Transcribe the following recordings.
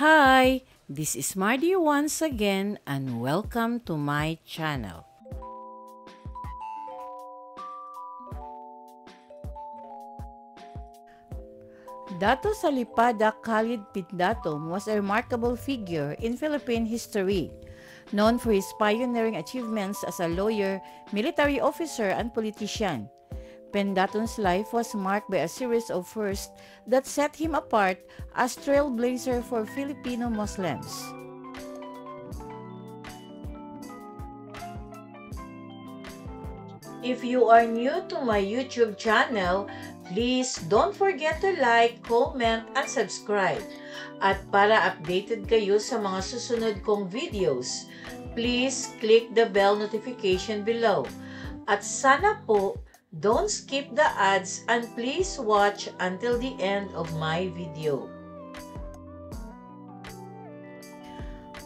Hi, this is Mardy once again and welcome to my channel. Dato Salipada Khalid Pindaton was a remarkable figure in Philippine history, known for his pioneering achievements as a lawyer, military officer, and politician. Pindaton's life was marked by a series of firsts that set him apart as trailblazer for Filipino Muslims. If you are new to my YouTube channel, please don't forget to like, comment, and subscribe. At para updated kayo sa mga susunod kong videos, please click the bell notification below. At sana po, don't skip the ads and please watch until the end of my video.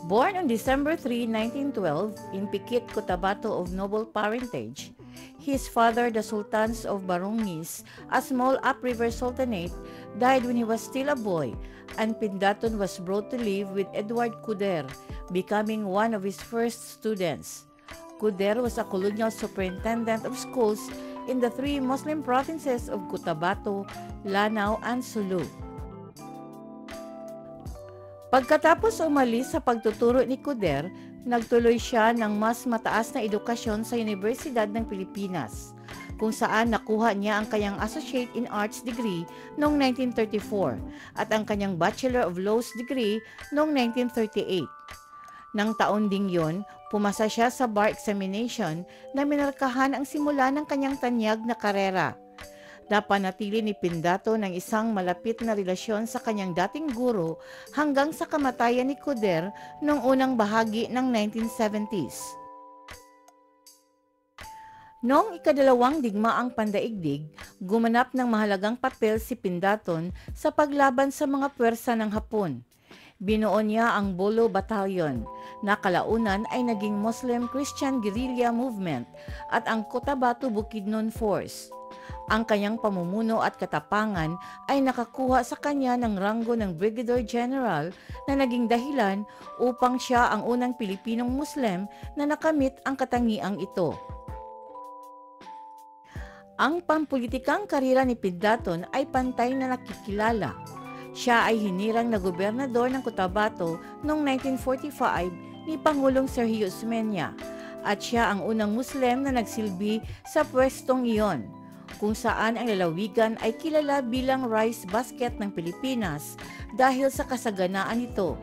Born on December 3, 1912 in Pikit, Cotabato of noble parentage, his father, the Sultans of Barongis, a small upriver sultanate, died when he was still a boy, and Pindaton was brought to live with Edward Cuder, becoming one of his first students. Cuder was a colonial superintendent of schools in the three Muslim provinces of Cotabato, Lanao, and Sulu. Pagkatapos umalis sa pagtuturo ni Cuder, nagtuloy siya ng mas mataas na edukasyon sa Universidad ng Pilipinas, kung saan nakuha niya ang kanyang Associate in Arts degree noong 1934 at ang kanyang Bachelor of Laws degree noong 1938. Nang taon ding yon, pumasa siya sa bar examination na minarkahan ang simula ng kanyang tanyag na karera. Napanatili ni Pindaton ng isang malapit na relasyon sa kanyang dating guro hanggang sa kamatayan ni Cuder noong unang bahagi ng 1970s. Noong ikadalawang digmaang pandaigdig, gumanap ng mahalagang papel si Pindaton sa paglaban sa mga puwersa ng Hapon. Binuo niya ang Bolo Battalion, na kalaunan ay naging Muslim Christian Guerrilla Movement, at ang Cotabato Bukidnon Force. Ang kanyang pamumuno at katapangan ay nakakuha sa kanya ng ranggo ng Brigadier General na naging dahilan upang siya ang unang Pilipinong Muslim na nakamit ang katangiang ito. Ang pampulitikang karera ni Pindaton ay pantay na nakikilala. Siya ay hinirang na gobernador ng Cotabato noong 1945 ni Pangulong Sergio Osmeña at siya ang unang Muslim na nagsilbi sa pwestong iyon, kung saan ang lalawigan ay kilala bilang rice basket ng Pilipinas dahil sa kasaganaan nito.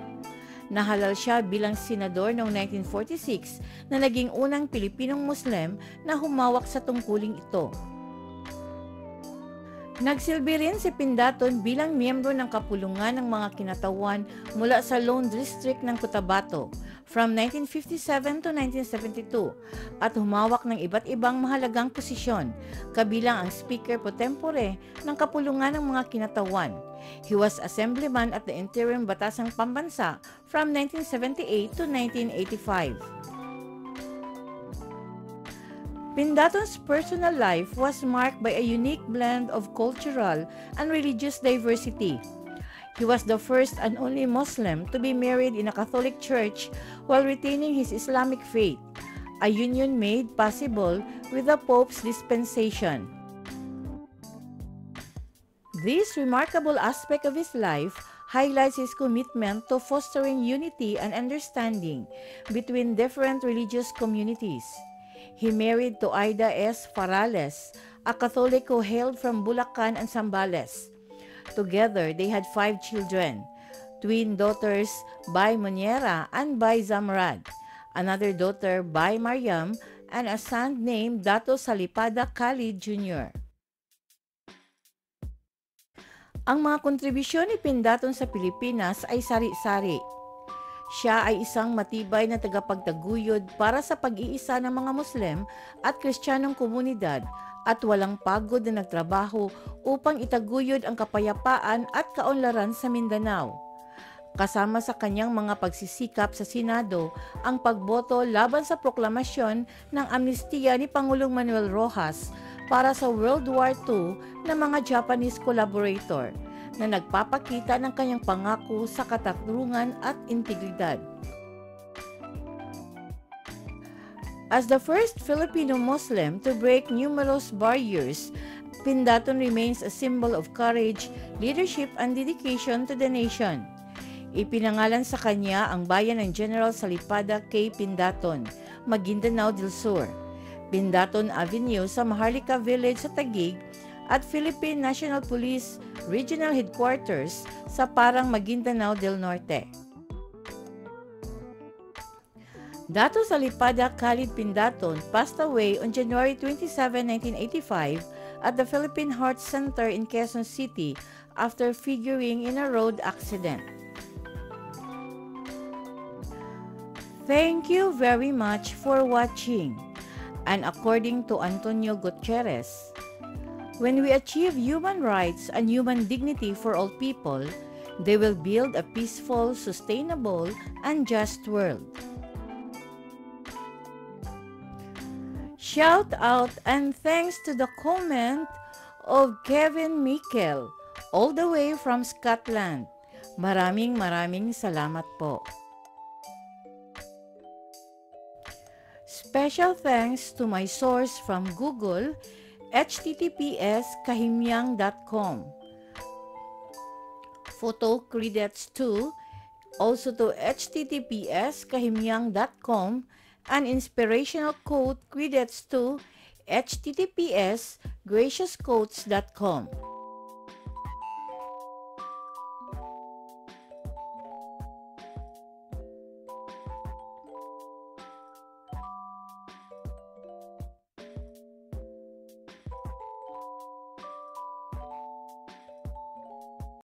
Nahalal siya bilang senador noong 1946 na naging unang Pilipinong Muslim na humawak sa tungkuling ito. Nagsilbi rin si Pindaton bilang miyembro ng kapulungan ng mga kinatawan mula sa Lone District ng Cotabato from 1957 to 1972 at humawak ng iba't ibang mahalagang posisyon, kabilang ang Speaker pro tempore ng kapulungan ng mga kinatawan. He was Assemblyman at the Interim Batasang Pambansa from 1978 to 1985. Pindaton's personal life was marked by a unique blend of cultural and religious diversity. He was the first and only Muslim to be married in a Catholic church while retaining his Islamic faith, a union made possible with the Pope's dispensation. This remarkable aspect of his life highlights his commitment to fostering unity and understanding between different religious communities. He married to Aida S. Farales, a Catholic who hailed from Bulacan and Zambales. Together, they had 5 children, twin daughters by Moniera and by Zamrad, another daughter by Mariam, and a son named Dato Salipada Khalid Jr. Ang mga kontribusyon ni Pindaton sa Pilipinas ay sari-sari. Siya ay isang matibay na tagapagtaguyod para sa pag-iisa ng mga Muslim at Kristiyanong komunidad at walang pagod na nagtrabaho upang itaguyod ang kapayapaan at kaunlaran sa Mindanao. Kasama sa kanyang mga pagsisikap sa Senado ang pagboto laban sa proklamasyon ng amnestiya ni Pangulong Manuel Rojas para sa World War II ng mga Japanese collaborator na nagpapakita ng kanyang pangako sa katarungan at integridad. As the first Filipino Muslim to break numerous barriers, Pindaton remains a symbol of courage, leadership, and dedication to the nation. Ipinangalan sa kanya ang bayan ng General Salipada K. Pindaton, Maguindanao del Sur, Pindaton Avenue sa Maharlika Village sa Taguig, at Philippine National Police Regional Headquarters sa Parang, Maguindanao del Norte. Dato Salipada Khalid Pindaton passed away on January 27, 1985 at the Philippine Heart Center in Quezon City after figuring in a road accident. Thank you very much for watching. And according to Antonio Gutierrez, when we achieve human rights and human dignity for all people, they will build a peaceful, sustainable, and just world. Shout out and thanks to the comment of Kevin Mikel, all the way from Scotland. Maraming salamat po. Special thanks to my source from Google, https://kahimyang.com. Photo credits to, also to https://kahimyang.com, and inspirational quote credits to https://graciousquotes.com.